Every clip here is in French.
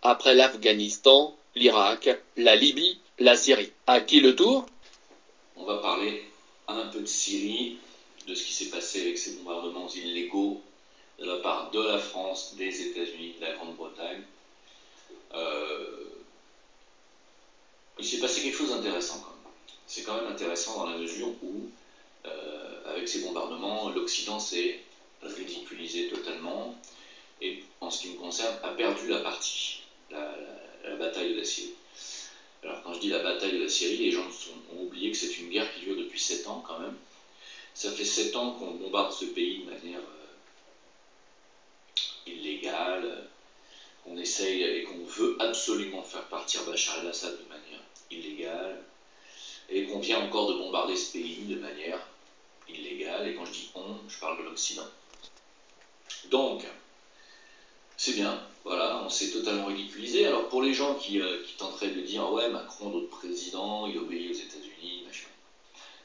Après l'Afghanistan, l'Irak, la Libye, la Syrie. À qui le tour? On va parler un peu de Syrie, de ce qui s'est passé avec ces bombardements illégaux de la part de la France, des États-Unis, de la Grande-Bretagne. Il s'est passé quelque chose d'intéressant quand même. C'est quand même intéressant dans la mesure où, avec ces bombardements, l'Occident s'est ridiculisé totalement et, en ce qui me concerne, a perdu la partie, la bataille de la Syrie. Alors quand je dis la bataille de la Syrie, les gens ont oublié que c'est une guerre qui dure depuis 7 ans quand même. Ça fait 7 ans qu'on bombarde ce pays de manière illégale, qu'on essaye et qu'on veut absolument faire partir Bachar el-Assad de manière illégale, et qu'on vient encore de bombarder ce pays de manière illégale, et quand je dis on, je parle de l'Occident. Donc, c'est bien, voilà, on s'est totalement ridiculisé. Alors pour les gens qui tenteraient de dire « ouais, Macron, notre président, il obéit aux États-Unis, machin »,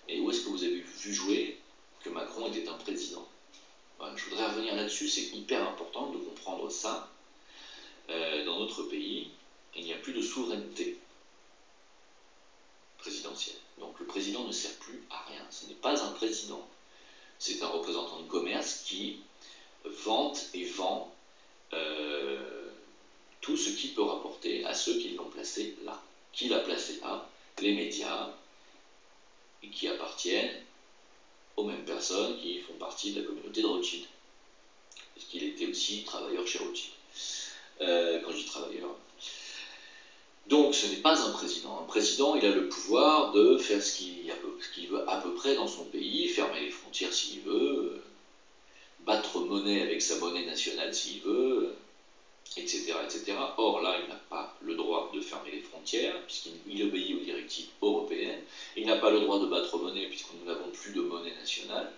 et où est-ce que vous avez vu jouer que Macron était un président? Voilà, je voudrais revenir là-dessus, c'est hyper important de comprendre ça. Dans notre pays, il n'y a plus de souveraineté présidentielle. Donc le président ne sert plus à rien. Ce n'est pas un président. C'est un représentant de commerce qui vante et vend tout ce qui peut rapporter à ceux qui l'ont placé là. Qui l'a placé là? Les médias, et qui appartiennent aux mêmes personnes qui font partie de la communauté de Rothschild. Parce qu'il était aussi travailleur chez Rothschild. Quand je dis travailleur. Donc ce n'est pas un président. Un président, il a le pouvoir de faire ce qu'il veut à peu près dans son pays, fermer les frontières s'il veut, battre monnaie avec sa monnaie nationale s'il veut, etc., etc. Or là, il n'a pas le droit de fermer les frontières, puisqu'il obéit aux directives européennes. Il n'a pas le droit de battre monnaie, puisque nous n'avons plus de monnaie nationale.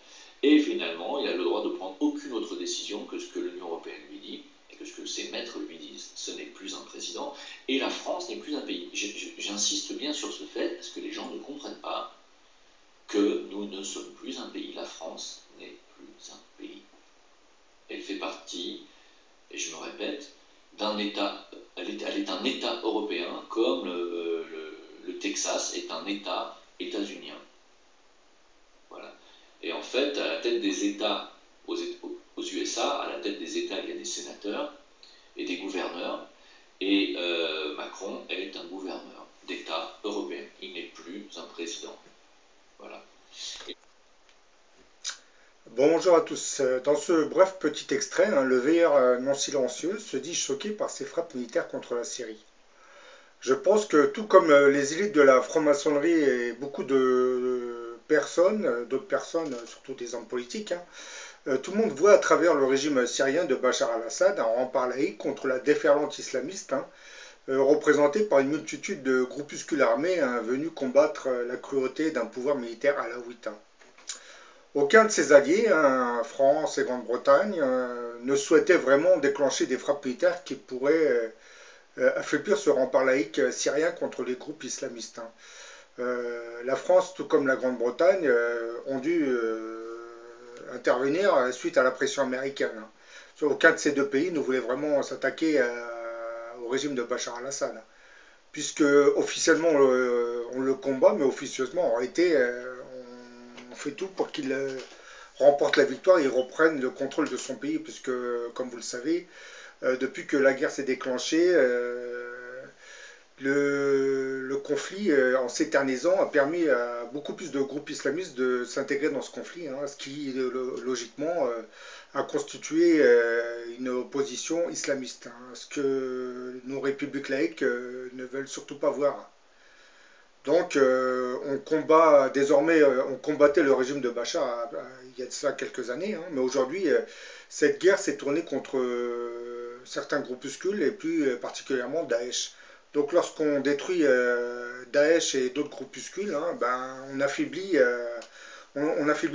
Et finalement, il a le droit de prendre aucune autre décision que ce que l'Union européenne lui dit, et que ce que ses maîtres lui disent. Ce n'est plus un président, et la France n'est plus un pays. J'insiste bien sur ce fait, parce que les gens ne comprennent pas que nous ne sommes plus un pays. La France n'est plus un pays. Elle fait partie, et je me répète, d'un État, elle est un État européen, comme le Texas est un État états-unien. Voilà. Et en fait, à la tête des États aux USA, à la tête des États, il y a des sénateurs et des gouverneurs, et Macron est un gouverneur d'État européen. Il n'est plus un président. Voilà. Bonjour à tous. Dans ce bref petit extrait, le VR non silencieux se dit choqué par ces frappes militaires contre la Syrie. Je pense que tout comme les élites de la franc-maçonnerie et beaucoup de personnes, d'autres personnes, surtout des hommes politiques, tout le monde voit à travers le régime syrien de Bachar al-Assad un rempart laïque contre la déferlante islamiste, représentée par une multitude de groupuscules armés venus combattre la cruauté d'un pouvoir militaire alaouite. Aucun de ses alliés, France et Grande-Bretagne, ne souhaitait vraiment déclencher des frappes militaires qui pourraient affaiblir ce rempart laïque syrien contre les groupes islamistes. La France, tout comme la Grande-Bretagne, ont dû intervenir suite à la pression américaine. Aucun de ces deux pays ne voulait vraiment s'attaquer au régime de Bachar al-Assad, puisque officiellement on le combat, mais officieusement en réalité on fait tout pour qu'il remporte la victoire et reprenne le contrôle de son pays, puisque comme vous le savez, depuis que la guerre s'est déclenchée, le conflit, en s'éternisant, a permis à beaucoup plus de groupes islamistes de s'intégrer dans ce conflit, ce qui, logiquement, a constitué une opposition islamiste, ce que nos républiques laïques ne veulent surtout pas voir. Donc, on combat désormais, on combattait le régime de Bachar il y a de cela quelques années, mais aujourd'hui, cette guerre s'est tournée contre certains groupuscules et plus particulièrement Daesh. Donc, lorsqu'on détruit Daesh et d'autres groupuscules, on affaiblit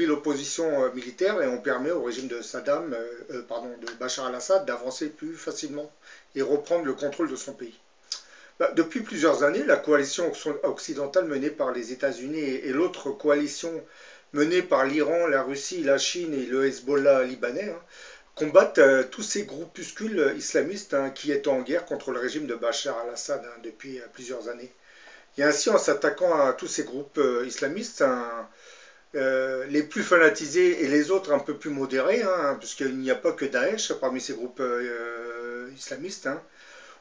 l'opposition militaire et on permet au régime de de Bachar al-Assad d'avancer plus facilement et reprendre le contrôle de son pays. Depuis plusieurs années, la coalition occidentale menée par les États-Unis et l'autre coalition menée par l'Iran, la Russie, la Chine et le Hezbollah libanais combattent tous ces groupuscules islamistes hein, qui étaient en guerre contre le régime de Bachar al-Assad hein, depuis plusieurs années. Et ainsi, en s'attaquant à tous ces groupes islamistes, hein, les plus fanatisés et les autres un peu plus modérés, hein, puisqu'il n'y a pas que Daesh parmi ces groupes islamistes, hein,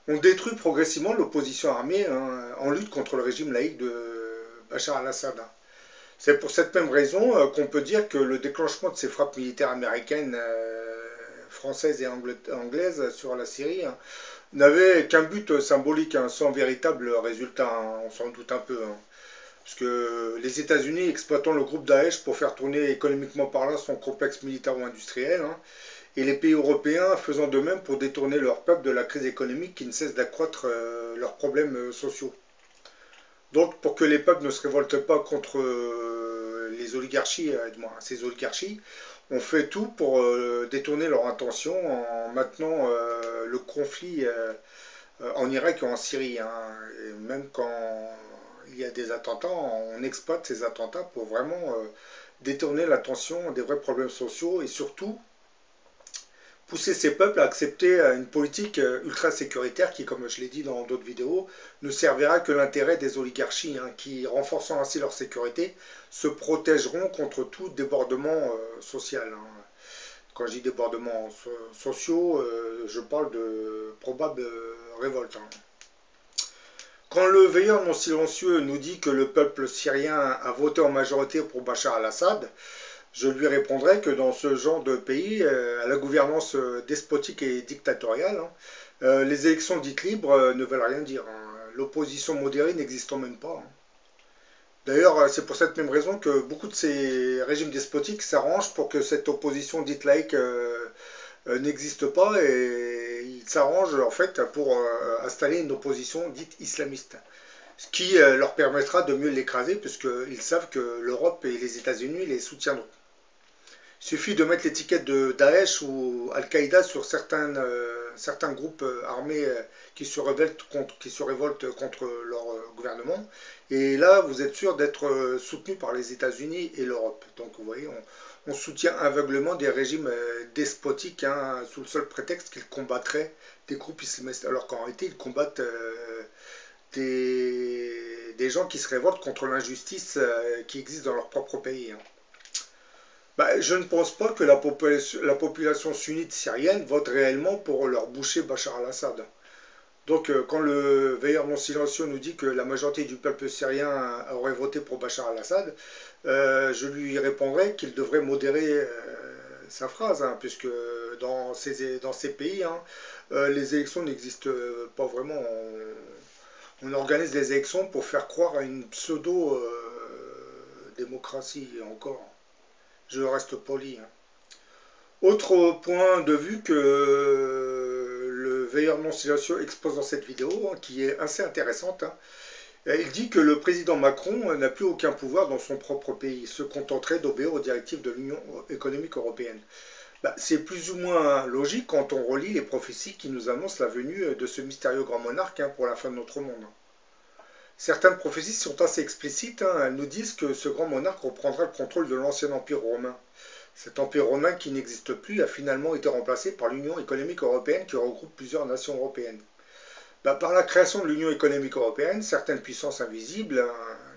ont détruit progressivement l'opposition armée hein, en lutte contre le régime laïque de Bachar al-Assad. Hein. C'est pour cette même raison qu'on peut dire que le déclenchement de ces frappes militaires américaines, françaises et anglaises sur la Syrie hein, n'avait qu'un but symbolique, hein, sans véritable résultat, hein, on s'en doute un peu. Hein. Parce que les États-Unis exploitant le groupe Daesh pour faire tourner économiquement parlant son complexe militaro-industriel, hein, et les pays européens faisant de même pour détourner leur peuple de la crise économique qui ne cesse d'accroître leurs problèmes sociaux. Donc, pour que les peuples ne se révoltent pas contre les oligarchies, ces oligarchies, on fait tout pour détourner leur intention en maintenant le conflit en Irak et en Syrie. Hein. Et même quand il y a des attentats, on exploite ces attentats pour vraiment détourner l'attention des vrais problèmes sociaux et surtout pousser ces peuples à accepter une politique ultra sécuritaire qui, comme je l'ai dit dans d'autres vidéos, ne servira que l'intérêt des oligarchies, hein, qui, renforçant ainsi leur sécurité, se protégeront contre tout débordement social. Hein. Quand je dis débordements sociaux, je parle de probables révoltes. Hein. Quand le veilleur non silencieux nous dit que le peuple syrien a voté en majorité pour Bachar al-Assad, je lui répondrai que dans ce genre de pays, à la gouvernance despotique et dictatoriale, hein, les élections dites libres ne veulent rien dire. Hein. L'opposition modérée n'existant même pas. Hein. D'ailleurs, c'est pour cette même raison que beaucoup de ces régimes despotiques s'arrangent pour que cette opposition dite laïque n'existe pas et ils s'arrangent en fait pour installer une opposition dite islamiste. Ce qui leur permettra de mieux l'écraser puisqu'ils savent que l'Europe et les États-Unis les soutiendront. Il suffit de mettre l'étiquette de Daesh ou Al-Qaïda sur certains groupes armés qui se révoltent contre leur gouvernement. Et là, vous êtes sûr d'être soutenu par les États-Unis et l'Europe. Donc vous voyez, on soutient aveuglément des régimes despotiques hein, sous le seul prétexte qu'ils combattraient des groupes islamistes. Alors qu'en réalité, ils combattent des gens qui se révoltent contre l'injustice qui existe dans leur propre pays. Hein. Bah, je ne pense pas que la population sunnite syrienne vote réellement pour leur boucher Bachar al-Assad. Donc quand le veilleur non silencieux nous dit que la majorité du peuple syrien aurait voté pour Bachar al-Assad, je lui répondrai qu'il devrait modérer sa phrase, hein, puisque dans ces pays, hein, les élections n'existent pas vraiment. On organise des élections pour faire croire à une pseudo-démocratie encore. Je reste poli. Hein. Autre point de vue que le veilleur non silencieux expose dans cette vidéo, hein, qui est assez intéressante. Hein. Il dit que le président Macron n'a plus aucun pouvoir dans son propre pays, se contenterait d'obéir aux directives de l'Union économique européenne. Bah, c'est plus ou moins logique quand on relit les prophéties qui nous annoncent la venue de ce mystérieux grand monarque hein, pour la fin de notre monde. Certaines prophéties sont assez explicites, hein. Elles nous disent que ce grand monarque reprendra le contrôle de l'ancien empire romain. Cet empire romain qui n'existe plus a finalement été remplacé par l'Union économique européenne qui regroupe plusieurs nations européennes. Bah, par la création de l'Union économique européenne, certaines puissances invisibles hein,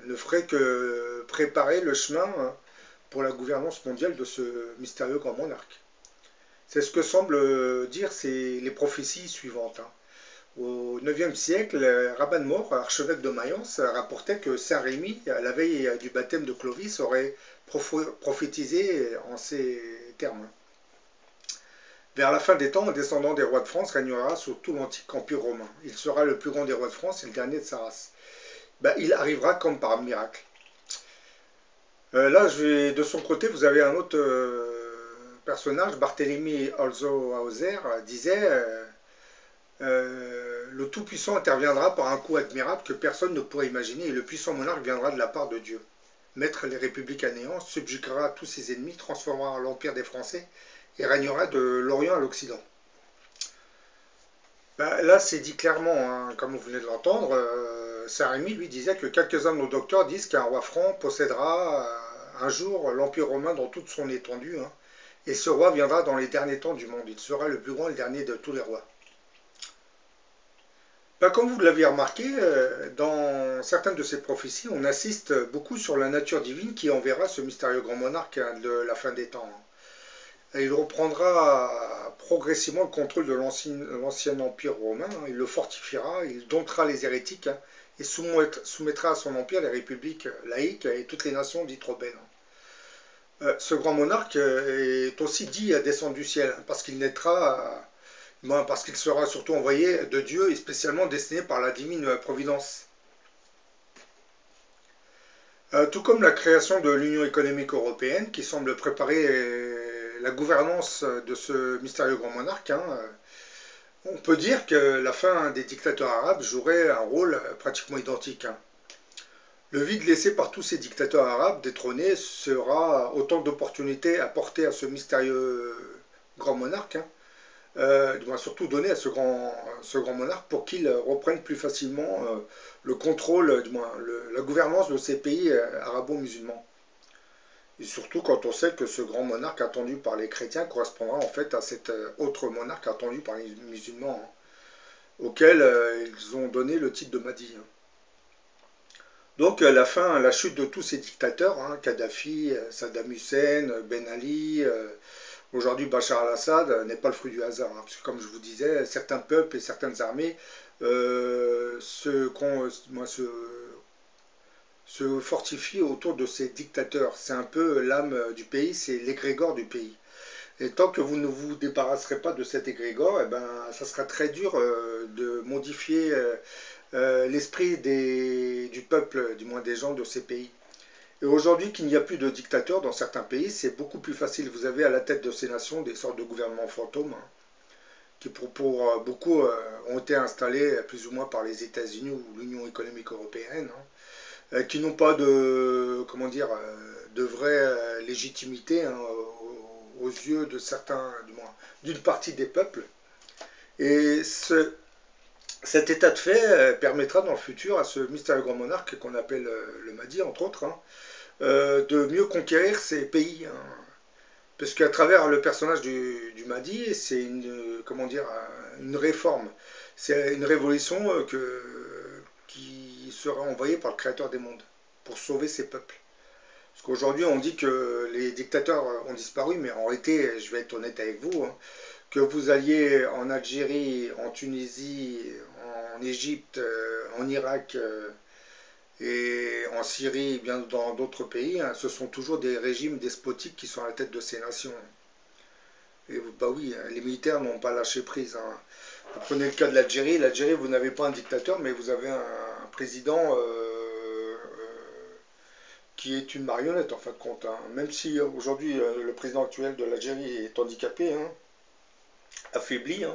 ne feraient que préparer le chemin hein, pour la gouvernance mondiale de ce mystérieux grand monarque. C'est ce que semblent dire les prophéties suivantes. Hein. Au IXe siècle, Raban Mor, archevêque de Mayence, rapportait que Saint Rémy, à la veille du baptême de Clovis, aurait prophétisé en ces termes. Vers la fin des temps, un descendant des rois de France régnera sur tout l'antique empire romain. Il sera le plus grand des rois de France et le dernier de sa race. Ben, il arrivera comme par miracle. Là, de son côté, vous avez un autre personnage, Barthélemy Holzhauser, disait le Tout-Puissant interviendra par un coup admirable que personne ne pourrait imaginer et le puissant monarque viendra de la part de Dieu. Mettre les républiques à néant, subjuguera tous ses ennemis, transformera l'empire des Français et régnera de l'Orient à l'Occident. Ben, là, c'est dit clairement, hein, comme vous venez de l'entendre. Saint Rémy, lui, disait que quelques-uns de nos docteurs disent qu'un roi franc possédera un jour l'Empire romain dans toute son étendue, hein, Et ce roi viendra dans les derniers temps du monde. Il sera le plus grand et le dernier de tous les rois. Ben, comme vous l'aviez remarqué, dans certaines de ces prophéties, on insiste beaucoup sur la nature divine qui enverra ce mystérieux grand monarque de la fin des temps. Et il reprendra progressivement le contrôle de l'ancien empire romain, il le fortifiera, il domptera les hérétiques et soumettra à son empire les républiques laïques et toutes les nations dites rebelles. Ce grand monarque est aussi dit à descendre du ciel, parce qu'il naîtra, parce qu'il sera surtout envoyé de Dieu et spécialement destiné par la divine providence. Tout comme la création de l'Union économique européenne, qui semble préparer la gouvernance de ce mystérieux grand monarque, on peut dire que la fin des dictateurs arabes jouerait un rôle pratiquement identique. Le vide laissé par tous ces dictateurs arabes détrônés sera autant d'opportunités apportées à ce mystérieux grand monarque, surtout donné à ce grand monarque pour qu'il reprenne plus facilement le contrôle, la gouvernance de ces pays arabo-musulmans. Et surtout quand on sait que ce grand monarque attendu par les chrétiens correspondra en fait à cet autre monarque attendu par les musulmans, auquel ils ont donné le titre de Mahdi. Donc la chute de tous ces dictateurs, Kadhafi, Saddam Hussein, Ben Ali, aujourd'hui Bachar al-Assad, n'est pas le fruit du hasard. Parce que comme je vous disais, certains peuples et certaines armées se fortifient autour de ces dictateurs. C'est un peu l'âme du pays, c'est l'égrégore du pays. Et tant que vous ne vous débarrasserez pas de cet égrégore, ça sera très dur de modifier l'esprit du peuple, du moins des gens de ces pays. Et aujourd'hui qu'il n'y a plus de dictateurs dans certains pays, c'est beaucoup plus facile. Vous avez à la tête de ces nations des sortes de gouvernements fantômes, qui pour beaucoup ont été installés plus ou moins par les États-Unis ou l'Union économique européenne, qui n'ont pas de, de vraie légitimité aux yeux de certains, du moins d'une partie des peuples. Et cet état de fait permettra dans le futur à ce mystérieux grand monarque qu'on appelle le Mahdi, entre autres, de mieux conquérir ces pays. Parce qu'à travers le personnage du Mahdi, c'est une réforme. C'est une révolution qui sera envoyée par le Créateur des mondes pour sauver ces peuples. Parce qu'aujourd'hui, on dit que les dictateurs ont disparu, mais en réalité, je vais être honnête avec vous, que vous alliez en Algérie, en Tunisie, en Égypte, en Irak et en Syrie, bien dans d'autres pays, ce sont toujours des régimes despotiques qui sont à la tête de ces nations. Et bah oui, les militaires n'ont pas lâché prise. Vous prenez le cas de l'Algérie. L'Algérie, vous n'avez pas un dictateur, mais vous avez un président qui est une marionnette en fin de compte. Même si aujourd'hui le président actuel de l'Algérie est handicapé, affaibli,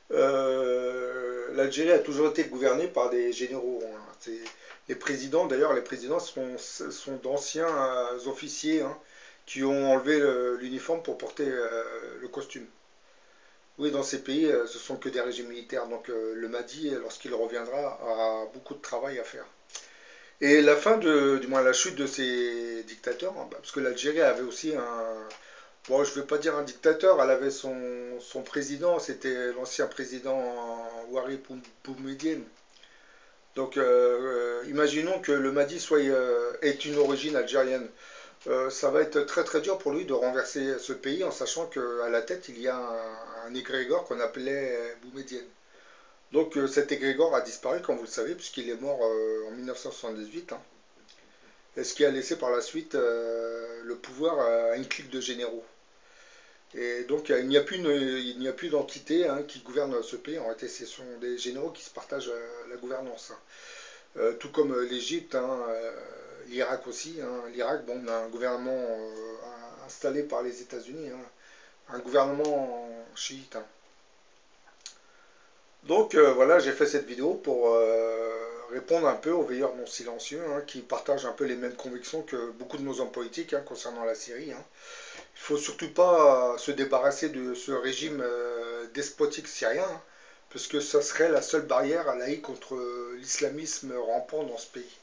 l'Algérie a toujours été gouvernée par des généraux. Les présidents, d'ailleurs, sont d'anciens officiers qui ont enlevé l'uniforme pour porter le costume. Oui, dans ces pays, ce sont que des régimes militaires. Donc le Mahdi, lorsqu'il reviendra, aura beaucoup de travail à faire. Et la fin du moins la chute de ces dictateurs, parce que l'Algérie avait aussi bon, je ne vais pas dire un dictateur, elle avait son président, c'était l'ancien président Houari Boumediene. Donc imaginons que le Mahdi ait une origine algérienne. Ça va être très très dur pour lui de renverser ce pays en sachant qu'à la tête il y a un égrégore qu'on appelait Boumediene. Donc cet égrégore a disparu, comme vous le savez, puisqu'il est mort en 1978. Et ce qui a laissé par la suite le pouvoir à une clique de généraux. Et donc il n'y a plus d'entité qui gouverne ce pays. En réalité, ce sont des généraux qui se partagent la gouvernance. Tout comme l'Égypte, l'Irak aussi. L'Irak, bon, on a un gouvernement installé par les États-Unis, un gouvernement chiite. Donc voilà, j'ai fait cette vidéo pour répondre un peu aux veilleurs non silencieux qui partagent un peu les mêmes convictions que beaucoup de nos hommes politiques concernant la Syrie. Il ne faut surtout pas se débarrasser de ce régime despotique syrien, parce que ça serait la seule barrière laïque contre l'islamisme rampant dans ce pays.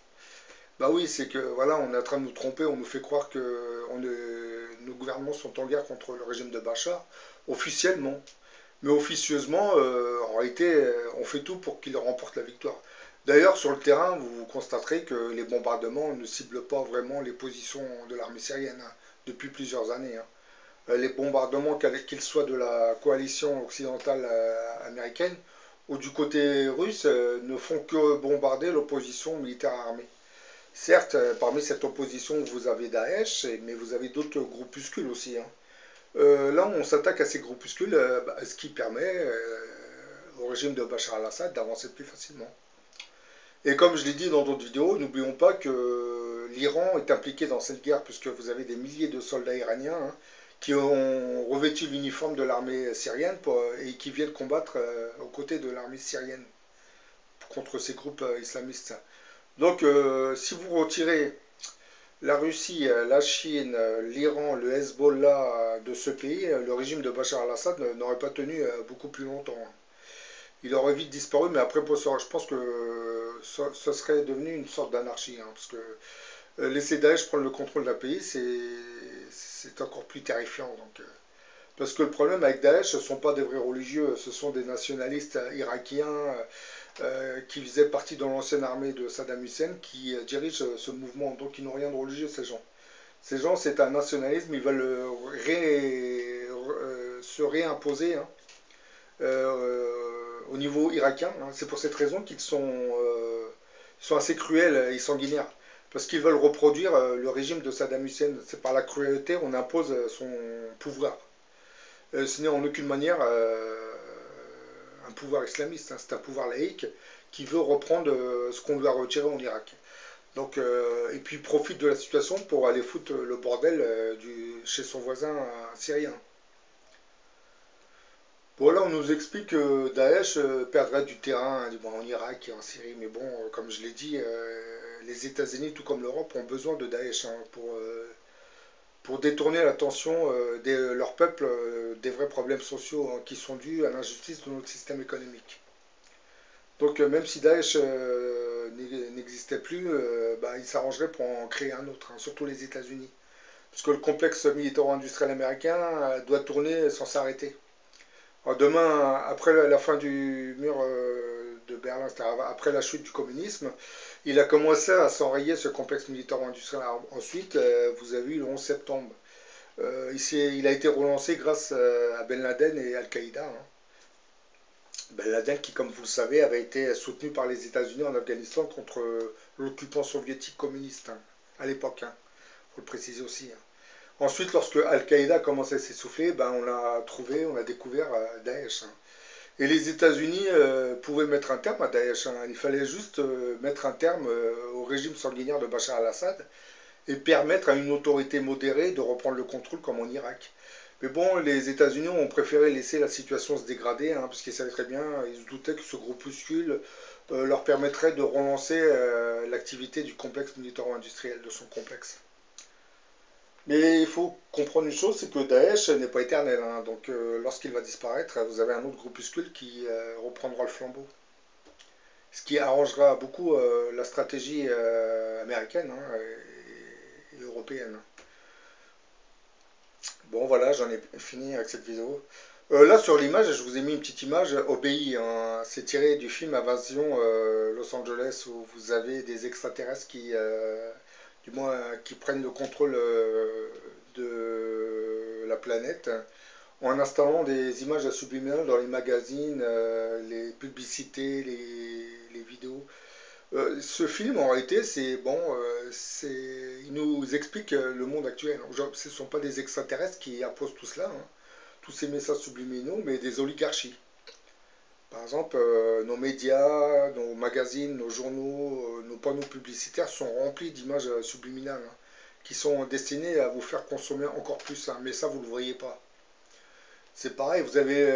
Bah oui, c'est que voilà, on est en train de nous tromper, on nous fait croire qu'on nos gouvernements sont en guerre contre le régime de Bachar, officiellement. Mais officieusement, en réalité, on fait tout pour qu'il remporte la victoire. D'ailleurs, sur le terrain, vous constaterez que les bombardements ne ciblent pas vraiment les positions de l'armée syrienne hein, depuis plusieurs années. Hein. Les bombardements, qu'ils soient de la coalition occidentale américaine ou du côté russe, ne font que bombarder l'opposition militaire armée. Certes, parmi cette opposition, vous avez Daesh, mais vous avez d'autres groupuscules aussi. Hein. Là, on s'attaque à ces groupuscules, ce qui permet au régime de Bachar al-Assad d'avancer plus facilement. Et comme je l'ai dit dans d'autres vidéos, n'oublions pas que l'Iran est impliqué dans cette guerre, puisque vous avez des milliers de soldats iraniens hein, qui ont revêtu l'uniforme de l'armée syrienne et qui viennent combattre aux côtés de l'armée syrienne contre ces groupes islamistes. Donc, si vous retirez la Russie, la Chine, l'Iran, le Hezbollah de ce pays, le régime de Bachar al-Assad n'aurait pas tenu beaucoup plus longtemps. Il aurait vite disparu, mais après, je pense que ce serait devenu une sorte d'anarchie. Hein, parce que laisser Daesh prendre le contrôle d'un pays, c'est encore plus terrifiant. Donc, parce que le problème avec Daesh, ce ne sont pas des vrais religieux, ce sont des nationalistes irakiens qui faisaient partie de l'ancienne armée de Saddam Hussein qui dirigent ce mouvement. Donc ils n'ont rien de religieux, ces gens. Ces gens, c'est un nationalisme, ils veulent se réimposer hein, au niveau irakien. Hein. C'est pour cette raison qu'ils sont assez cruels et sanguinaires. Parce qu'ils veulent reproduire le régime de Saddam Hussein. C'est par la cruauté on impose son pouvoir. Ce n'est en aucune manière un pouvoir islamiste, hein, c'est un pouvoir laïque qui veut reprendre ce qu'on lui a retiré en Irak. Donc, et puis il profite de la situation pour aller foutre le bordel chez son voisin syrien. Bon là on nous explique que Daesh perdrait du terrain hein, en Irak et en Syrie, mais bon, comme je l'ai dit, les États-Unis tout comme l'Europe ont besoin de Daesh hein, pour détourner l'attention de leur peuple des vrais problèmes sociaux hein, qui sont dus à l'injustice de notre système économique. Donc même si Daesh n'existait plus, il s'arrangerait pour en créer un autre, hein, surtout les États-Unis. Parce que le complexe militaro-industriel américain doit tourner sans s'arrêter. Demain, après la fin du mur de Berlin, c'est-à-dire après la chute du communisme, il a commencé à s'enrayer ce complexe militaro-industriel. Ensuite, vous avez eu le 11 septembre. Il a été relancé grâce à Ben Laden et Al-Qaïda. Hein. Ben Laden qui, comme vous le savez, avait été soutenu par les États-Unis en Afghanistan contre l'occupant soviétique communiste hein, à l'époque. Hein. Faut le préciser aussi. Hein. Ensuite, lorsque Al-Qaïda commençait à s'essouffler, on a découvert Daesh. Hein. Et les États-Unis pouvaient mettre un terme à Daesh. Hein. Il fallait juste mettre un terme au régime sanguinaire de Bachar al-Assad et permettre à une autorité modérée de reprendre le contrôle comme en Irak. Mais bon, les États-Unis ont préféré laisser la situation se dégrader, hein, parce qu'ils savaient très bien, ils se doutaient que ce groupuscule leur permettrait de relancer l'activité du complexe militaro-industriel, de son complexe. Mais il faut comprendre une chose, c'est que Daesh n'est pas éternel. Hein, donc lorsqu'il va disparaître, vous avez un autre groupuscule qui reprendra le flambeau. Ce qui arrangera beaucoup la stratégie américaine hein, et européenne. Bon voilà, j'en ai fini avec cette vidéo. Là sur l'image, je vous ai mis une petite image OBI. Hein, c'est tiré du film Invasion Los Angeles où vous avez des extraterrestres qui du moins qui prennent le contrôle de la planète en installant des images subliminales dans les magazines, les publicités, les vidéos. Ce film, en réalité, il nous explique le monde actuel. Ce ne sont pas des extraterrestres qui imposent tout cela, hein, tous ces messages subliminaux, mais des oligarchies. Par exemple, nos médias, nos magazines, nos journaux, nos panneaux publicitaires sont remplis d'images subliminales hein, qui sont destinées à vous faire consommer encore plus, hein, mais ça, vous ne le voyez pas. C'est pareil, vous avez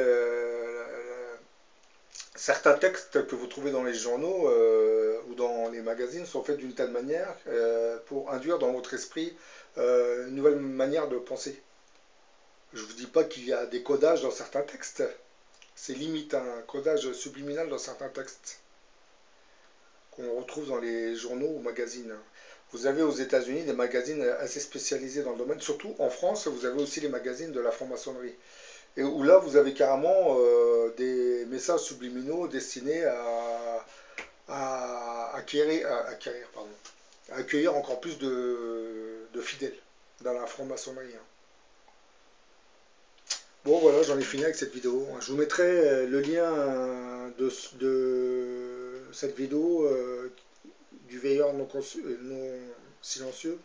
certains textes que vous trouvez dans les journaux ou dans les magazines sont faits d'une telle manière pour induire dans votre esprit une nouvelle manière de penser. Je ne vous dis pas qu'il y a des codages dans certains textes. C'est limite un codage subliminal dans certains textes qu'on retrouve dans les journaux ou magazines. vous avez aux États-Unis des magazines assez spécialisés dans le domaine. Surtout en France, vous avez aussi les magazines de la franc-maçonnerie. Et où là, vous avez carrément des messages subliminaux destinés à accueillir encore plus de fidèles dans la franc-maçonnerie. Hein. Bon voilà, j'en ai fini avec cette vidéo. Je vous mettrai le lien de cette vidéo du veilleur non silencieux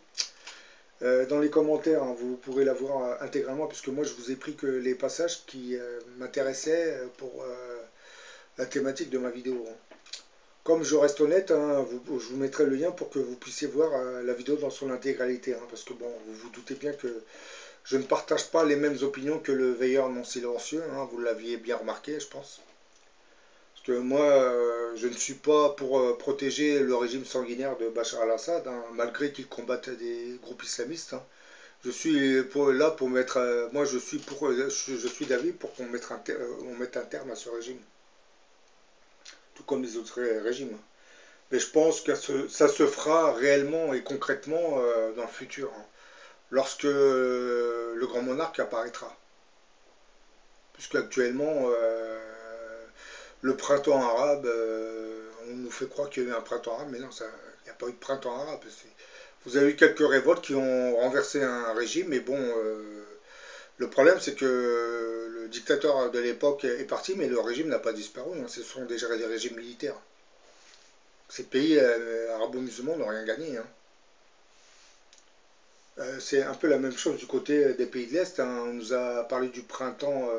dans les commentaires. Hein, vous pourrez la voir intégralement puisque moi je vous ai pris que les passages qui m'intéressaient pour la thématique de ma vidéo. Hein. Comme je reste honnête, hein, je vous mettrai le lien pour que vous puissiez voir la vidéo dans son intégralité. Hein, parce que bon, vous vous doutez bien que je ne partage pas les mêmes opinions que le veilleur non silencieux, hein, vous l'aviez bien remarqué, je pense. Parce que moi, je ne suis pas pour protéger le régime sanguinaire de Bachar al-Assad, hein, malgré qu'il combatte des groupes islamistes. Hein. Je suis là pour mettre, moi je suis d'avis pour qu'on mette un terme à ce régime, tout comme les autres régimes. Mais je pense que ça se fera réellement et concrètement dans le futur. Hein, lorsque le grand monarque apparaîtra. Puisque actuellement, le printemps arabe, on nous fait croire qu'il y a eu un printemps arabe, mais non, il n'y a pas eu de printemps arabe. Vous avez eu quelques révoltes qui ont renversé un régime, mais bon, le problème c'est que le dictateur de l'époque est parti, mais le régime n'a pas disparu, hein, ce sont déjà des régimes militaires. Ces pays arabo-musulmans n'ont rien gagné. Hein. C'est un peu la même chose du côté des pays de l'Est. Hein. On nous a parlé du printemps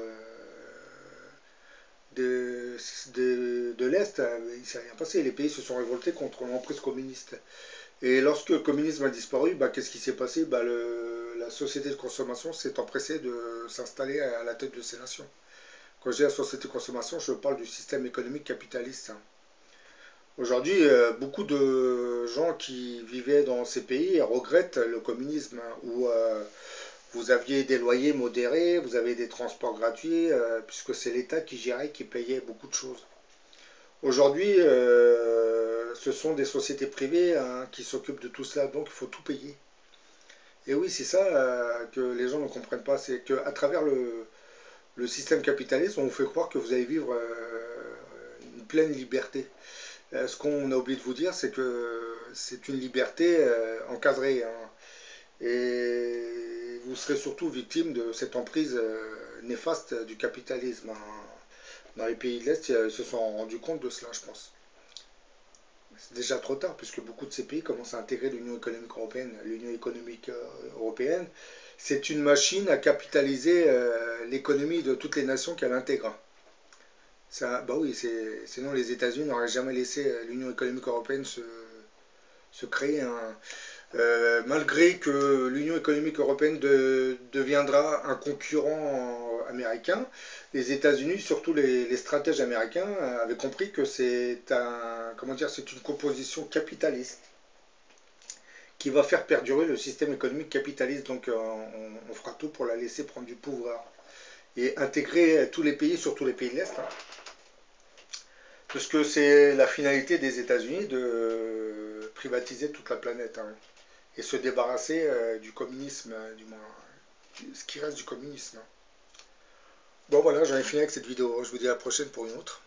de l'Est. Il ne s'est rien passé. Les pays se sont révoltés contre l'emprise communiste. Et lorsque le communisme a disparu, bah, qu'est-ce qui s'est passé? Bah, la société de consommation s'est empressée de s'installer à la tête de ces nations. Quand je dis la société de consommation, je parle du système économique capitaliste. Hein. Aujourd'hui, beaucoup de gens qui vivaient dans ces pays regrettent le communisme, hein, où vous aviez des loyers modérés, vous avez des transports gratuits, puisque c'est l'État qui gérait, qui payait beaucoup de choses. Aujourd'hui, ce sont des sociétés privées hein, qui s'occupent de tout cela, donc il faut tout payer. Et oui, c'est ça que les gens ne comprennent pas, c'est qu'à travers le système capitaliste, on vous fait croire que vous allez vivre une pleine liberté. Ce qu'on a oublié de vous dire, c'est que c'est une liberté encadrée. Hein, et vous serez surtout victime de cette emprise néfaste du capitalisme. Hein. Dans les pays de l'Est, ils se sont rendus compte de cela, je pense. C'est déjà trop tard, puisque beaucoup de ces pays commencent à intégrer l'Union économique européenne. L'Union économique européenne, c'est une machine à capitaliser l'économie de toutes les nations qu'elle intègre. Ça, bah oui, sinon les États-Unis n'auraient jamais laissé l'Union économique européenne se créer. Hein. Malgré que l'Union économique européenne deviendra un concurrent américain, les États-Unis, surtout les stratèges américains, avaient compris que c'est une composition capitaliste qui va faire perdurer le système économique capitaliste. Donc on fera tout pour la laisser prendre du pouvoir et intégrer tous les pays, surtout les pays de l'Est. Hein. Parce que c'est la finalité des États-Unis de privatiser toute la planète hein, et se débarrasser du communisme, du moins ce qui reste du communisme. Hein. Bon voilà, j'en ai fini avec cette vidéo. Je vous dis à la prochaine pour une autre.